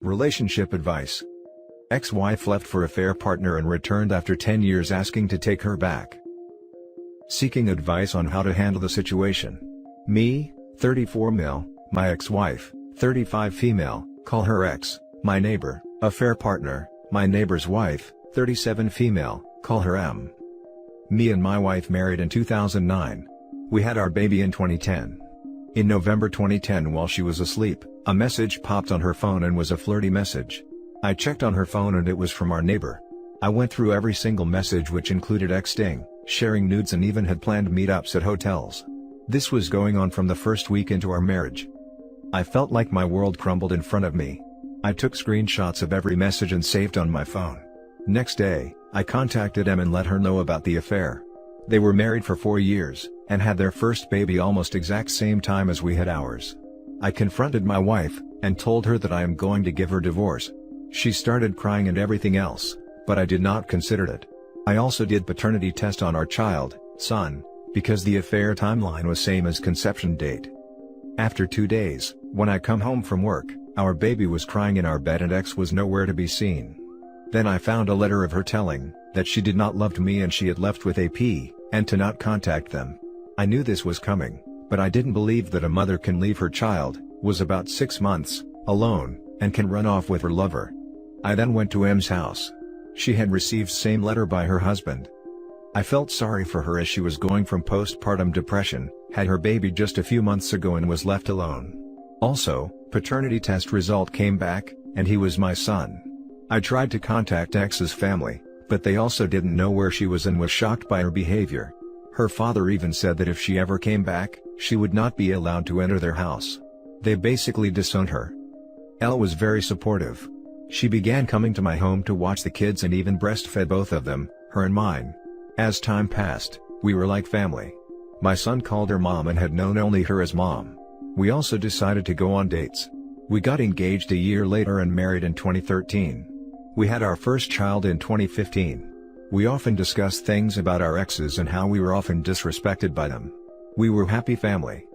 Relationship advice. Ex-wife left for affair partner and returned after 10 years asking to take her back. Seeking advice on how to handle the situation. Me, 34 male, my ex-wife, 35 female, call her ex, my neighbor, affair partner, my neighbor's wife, 37 female, call her M. Me and my wife married in 2009. We had our baby in 2010. In November 2010 while she was asleep, a message popped on her phone and was a flirty message. I checked on her phone and it was from our neighbor. I went through every single message which included texting, sharing nudes and even had planned meetups at hotels. This was going on from the first week into our marriage. I felt like my world crumbled in front of me. I took screenshots of every message and saved on my phone. Next day, I contacted M and let her know about the affair. They were married for 4 years, and had their first baby almost exact same time as we had ours. I confronted my wife, and told her that I am going to give her divorce. She started crying and everything else, but I did not consider it. I also did paternity test on our child, son, because the affair timeline was same as conception date. After 2 days, when I come home from work, our baby was crying in our bed and ex was nowhere to be seen. Then I found a letter of her telling that she did not love me and she had left with AP, and to not contact them. I knew this was coming, but I didn't believe that a mother can leave her child, was about 6 months, alone, and can run off with her lover. I then went to M's house. She had received same letter by her husband. I felt sorry for her as she was going from postpartum depression, had her baby just a few months ago and was left alone. Also, paternity test result came back, and he was my son. I tried to contact ex's family, but they also didn't know where she was and was shocked by her behavior. Her father even said that if she ever came back, she would not be allowed to enter their house. They basically disowned her. Elle was very supportive. She began coming to my home to watch the kids and even breastfed both of them, her and mine. As time passed, we were like family. My son called her mom and had known only her as mom. We also decided to go on dates. We got engaged a year later and married in 2013. We had our first child in 2015. We often discussed things about our exes and how we were often disrespected by them. We were happy family.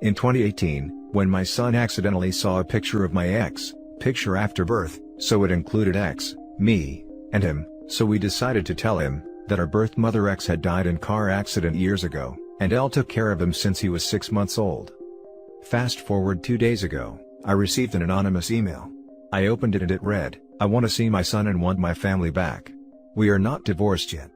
In 2018, when my son accidentally saw a picture of my ex, picture after birth, so it included ex, me, and him, so we decided to tell him that our birth mother ex had died in car accident years ago, and Elle took care of him since he was 6 months old. Fast forward 2 days ago, I received an anonymous email. I opened it and it read, "I want to see my son and want my family back. We are not divorced yet."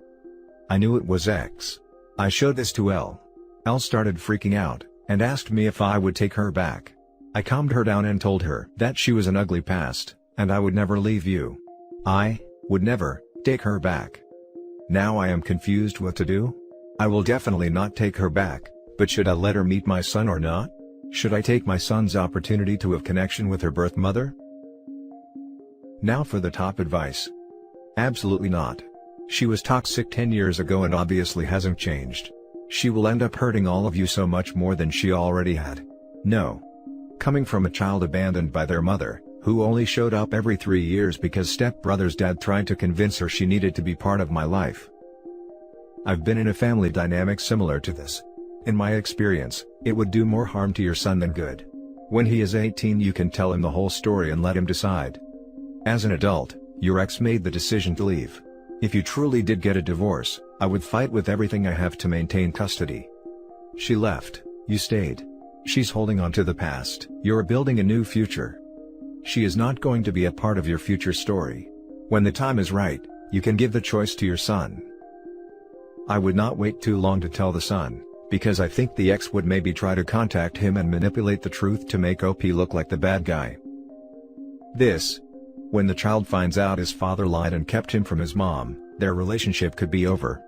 I knew it was ex. I showed this to Elle. Elle started freaking out, and asked me if I would take her back. I calmed her down and told her that she was an ugly past, and I would never leave you. I would never take her back. Now I am confused what to do. I will definitely not take her back, but should I let her meet my son or not? Should I take my son's opportunity to have connection with her birth mother? Now for the top advice. Absolutely not. She was toxic 10 years ago and obviously hasn't changed. She will end up hurting all of you so much more than she already had. No. Coming from a child abandoned by their mother, who only showed up every 3 years because stepbrother's dad tried to convince her she needed to be part of my life. I've been in a family dynamic similar to this. In my experience, it would do more harm to your son than good. When he is 18 you can tell him the whole story and let him decide. As an adult, your ex made the decision to leave. If you truly did get a divorce, I would fight with everything I have to maintain custody. She left, you stayed. She's holding on to the past, you're building a new future. She is not going to be a part of your future story. When the time is right, you can give the choice to your son. I would not wait too long to tell the son, because I think the ex would maybe try to contact him and manipulate the truth to make OP look like the bad guy. When the child finds out his father lied and kept him from his mom, their relationship could be over.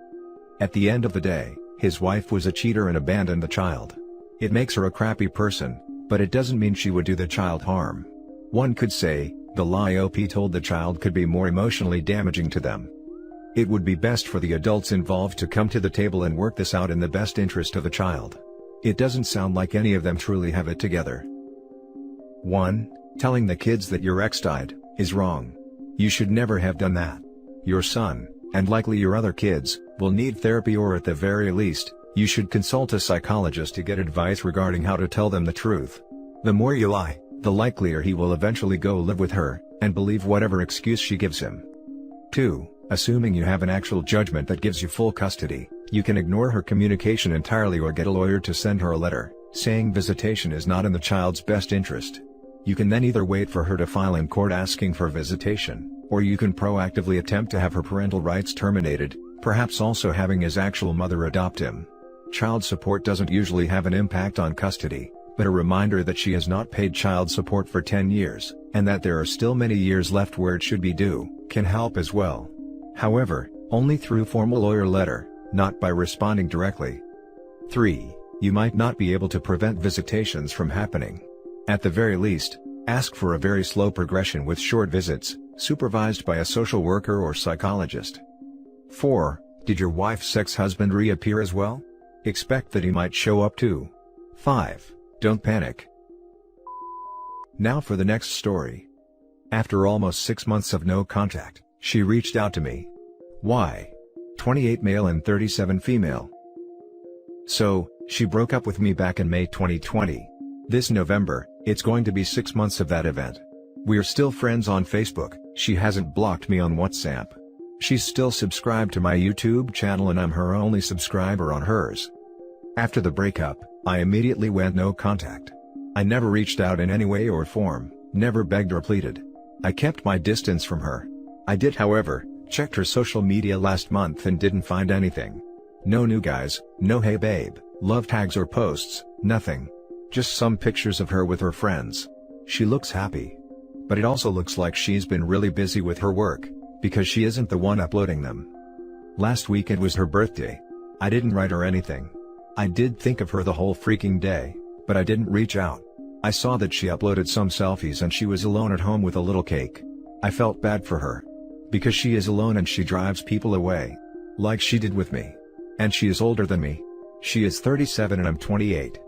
At the end of the day, his wife was a cheater and abandoned the child. It makes her a crappy person, but it doesn't mean she would do the child harm. One could say, the lie OP told the child could be more emotionally damaging to them. It would be best for the adults involved to come to the table and work this out in the best interest of the child. It doesn't sound like any of them truly have it together. 1. Telling the kids that your ex died is wrong. You should never have done that. Your son, and likely your other kids, will need therapy, or at the very least, you should consult a psychologist to get advice regarding how to tell them the truth. The more you lie, the likelier he will eventually go live with her, and believe whatever excuse she gives him. 2. Assuming you have an actual judgment that gives you full custody, you can ignore her communication entirely or get a lawyer to send her a letter, saying visitation is not in the child's best interest. You can then either wait for her to file in court asking for visitation, or you can proactively attempt to have her parental rights terminated, perhaps also having his actual mother adopt him. Child support doesn't usually have an impact on custody, but a reminder that she has not paid child support for 10 years, and that there are still many years left where it should be due, can help as well. However, only through formal lawyer letter, not by responding directly. 3. You might not be able to prevent visitations from happening. At the very least, ask for a very slow progression with short visits, supervised by a social worker or psychologist. 4. Did your wife's ex-husband reappear as well? Expect that he might show up too. 5. Don't panic. Now for the next story. After almost 6 months of no contact, she reached out to me. Why? 28 male and 37 female. So, she broke up with me back in May 2020. This November, it's going to be 6 months of that event. We're still friends on Facebook, she hasn't blocked me on WhatsApp. She's still subscribed to my YouTube channel and I'm her only subscriber on hers. After the breakup, I immediately went no contact. I never reached out in any way or form, never begged or pleaded. I kept my distance from her. I did, however, checked her social media last month and didn't find anything. No new guys, no hey babe, love tags or posts, nothing. Just some pictures of her with her friends. She looks happy. But it also looks like she's been really busy with her work, because she isn't the one uploading them. Last week it was her birthday. I didn't write her anything. I did think of her the whole freaking day, but I didn't reach out. I saw that she uploaded some selfies and she was alone at home with a little cake. I felt bad for her. Because she is alone and she drives people away. Like she did with me. And she is older than me. She is 37 and I'm 28.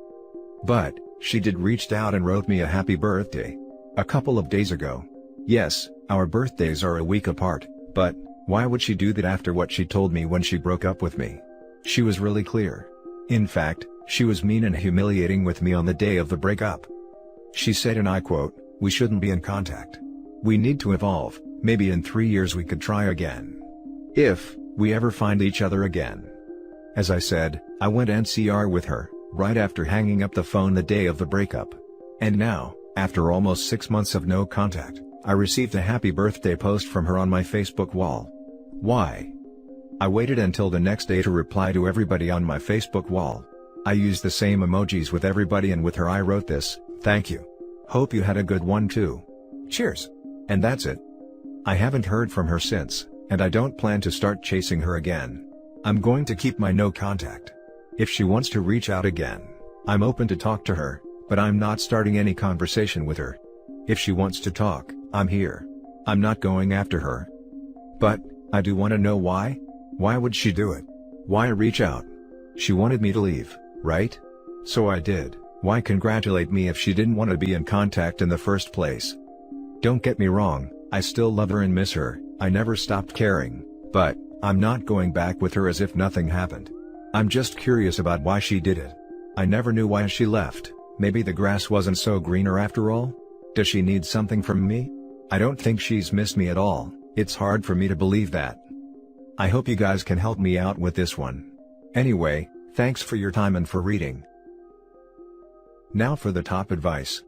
But, she did reached out and wrote me a happy birthday. A couple of days ago. Yes, our birthdays are a week apart, but, why would she do that after what she told me when she broke up with me? She was really clear. In fact, she was mean and humiliating with me on the day of the breakup. She said, and I quote, "We shouldn't be in contact. We need to evolve, maybe in 3 years we could try again. If we ever find each other again." As I said, I went NCR with her, right after hanging up the phone the day of the breakup. And now, after almost 6 months of no contact, I received a happy birthday post from her on my Facebook wall. Why? I waited until the next day to reply to everybody on my Facebook wall. I used the same emojis with everybody and with her I wrote this, "Thank you. Hope you had a good one too. Cheers." And that's it. I haven't heard from her since, and I don't plan to start chasing her again. I'm going to keep my no contact. If she wants to reach out again, I'm open to talk to her, but I'm not starting any conversation with her. If she wants to talk, I'm here. I'm not going after her. But, I do want to know why? Why would she do it? Why reach out? She wanted me to leave, right? So I did. Why congratulate me if she didn't want to be in contact in the first place? Don't get me wrong, I still love her and miss her, I never stopped caring, but, I'm not going back with her as if nothing happened. I'm just curious about why she did it. I never knew why she left. Maybe the grass wasn't so greener after all? Does she need something from me? I don't think she's missed me at all, it's hard for me to believe that. I hope you guys can help me out with this one. Anyway, thanks for your time and for reading. Now for the top advice.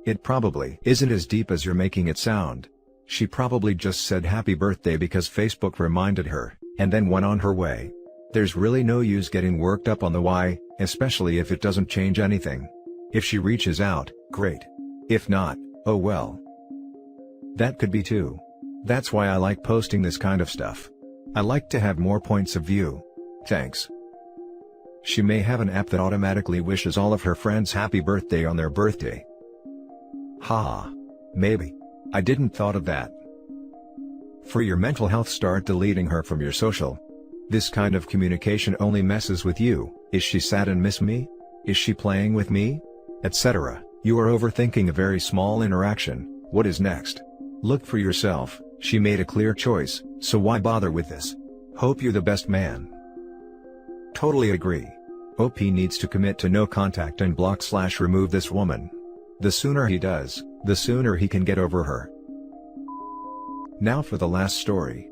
It probably isn't as deep as you're making it sound. She probably just said happy birthday because Facebook reminded her, and then went on her way. There's really no use getting worked up on the why, especially if it doesn't change anything. If she reaches out, great. If not, oh well. That could be too. That's why I like posting this kind of stuff. I like to have more points of view. Thanks. She may have an app that automatically wishes all of her friends happy birthday on their birthday. Haha. Maybe. I didn't thought of that. For your mental health, start deleting her from your social. This kind of communication only messes with you. Is she sad and miss me? Is she playing with me? Etc. You are overthinking a very small interaction. What is next? Look for yourself. She made a clear choice, so why bother with this? Hope you're the best man. Totally agree. OP needs to commit to no contact and block/remove this woman. The sooner he does, the sooner he can get over her. Now for the last story.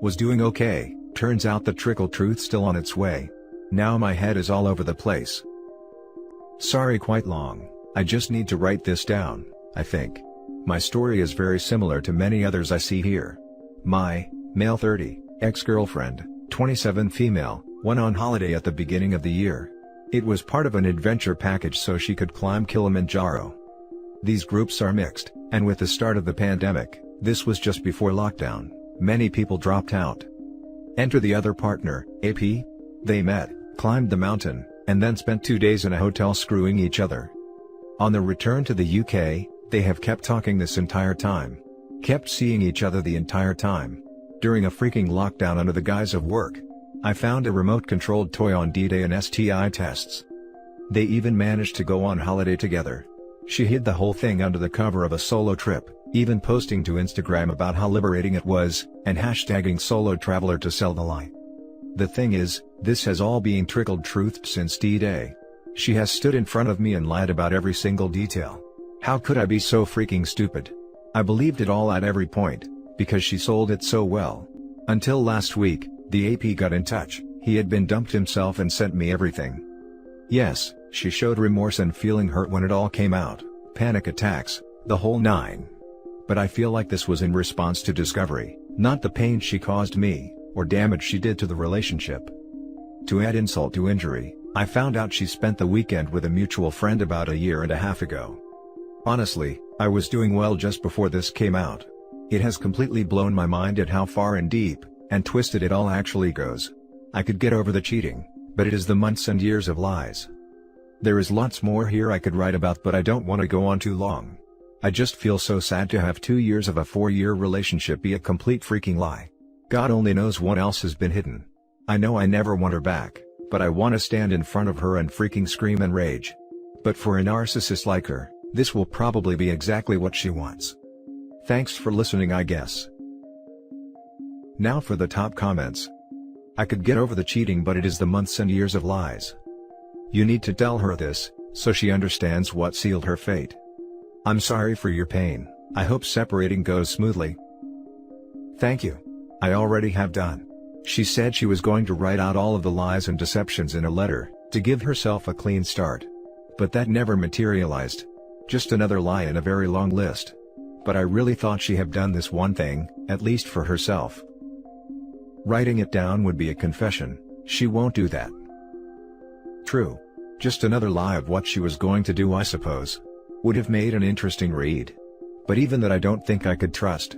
Was doing okay, turns out the trickle truth still on its way. Now my head is all over the place. Sorry, quite long, I just need to write this down, I think. My story is very similar to many others I see here. My, male 30, ex-girlfriend, 27 female, went on holiday at the beginning of the year. It was part of an adventure package so she could climb Kilimanjaro. These groups are mixed, and with the start of the pandemic, this was just before lockdown, many people dropped out. Enter the other partner, AP. They met, climbed the mountain, and then spent 2 days in a hotel screwing each other. On the return to the UK, they have kept talking this entire time. Kept seeing each other the entire time. During a freaking lockdown under the guise of work. I found a remote-controlled toy on D-Day and STI tests. They even managed to go on holiday together. She hid the whole thing under the cover of a solo trip, even posting to Instagram about how liberating it was, and hashtagging solo traveler to sell the lie. The thing is, this has all been trickled truthed since D-Day. She has stood in front of me and lied about every single detail. How could I be so freaking stupid? I believed it all at every point, because she sold it so well. Until last week, the AP got in touch. He had been dumped himself and sent me everything. Yes, she showed remorse and feeling hurt when it all came out, panic attacks, the whole nine. But I feel like this was in response to discovery, not the pain she caused me, or damage she did to the relationship. To add insult to injury, I found out she spent the weekend with a mutual friend about 1.5 years ago. Honestly, I was doing well just before this came out. It has completely blown my mind at how far and deep, and twisted it all actually goes. I could get over the cheating, but it is the months and years of lies. There is lots more here I could write about, but I don't want to go on too long. I just feel so sad to have 2 years of a 4-year relationship be a complete freaking lie. God only knows what else has been hidden. I know I never want her back, but I want to stand in front of her and freaking scream and rage. But for a narcissist like her, this will probably be exactly what she wants. Thanks for listening, I guess. Now for the top comments. I could get over the cheating, but it is the months and years of lies. You need to tell her this, so she understands what sealed her fate. I'm sorry for your pain, I hope separating goes smoothly. Thank you. I already have done. She said she was going to write out all of the lies and deceptions in a letter, to give herself a clean start. But that never materialized. Just another lie in a very long list. But I really thought she had done this one thing, at least for herself. Writing it down would be a confession. She won't do that. True. Just another lie of what she was going to do, I suppose. Would have made an interesting read. But even that I don't think I could trust.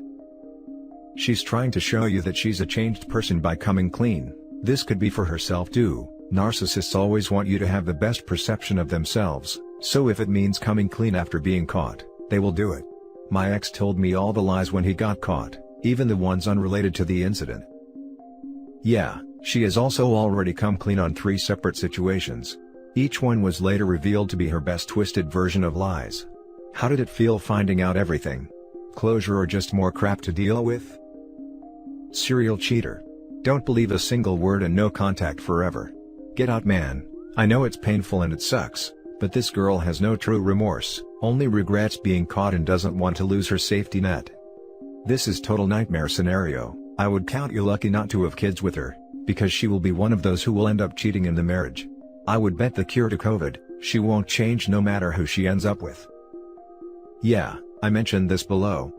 She's trying to show you that she's a changed person by coming clean. This could be for herself too. Narcissists always want you to have the best perception of themselves, so if it means coming clean after being caught, they will do it. My ex told me all the lies when he got caught, even the ones unrelated to the incident. Yeah, she has also already come clean on 3 separate situations. Each one was later revealed to be her best twisted version of lies. How did it feel finding out everything? Closure or just more crap to deal with? Serial cheater. Don't believe a single word and no contact forever. Get out, man. I know it's painful and it sucks, but this girl has no true remorse, only regrets being caught and doesn't want to lose her safety net. This is total nightmare scenario. I would count you lucky not to have kids with her, because she will be one of those who will end up cheating in the marriage. I would bet the cure to COVID, she won't change no matter who she ends up with. Yeah, I mentioned this below.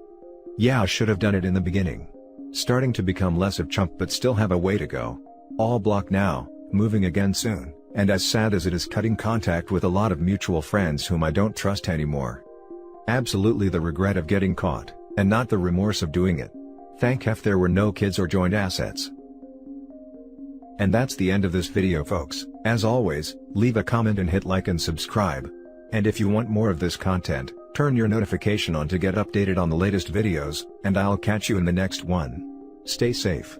Yeah, I should have done it in the beginning. Starting to become less of chump but still have a way to go. All blocked now, moving again soon, and as sad as it is, cutting contact with a lot of mutual friends whom I don't trust anymore. Absolutely the regret of getting caught, and not the remorse of doing it. Thank F there were no kids or joint assets. And that's the end of this video, folks. As always, leave a comment and hit like and subscribe. And if you want more of this content, turn your notification on to get updated on the latest videos, and I'll catch you in the next one. Stay safe.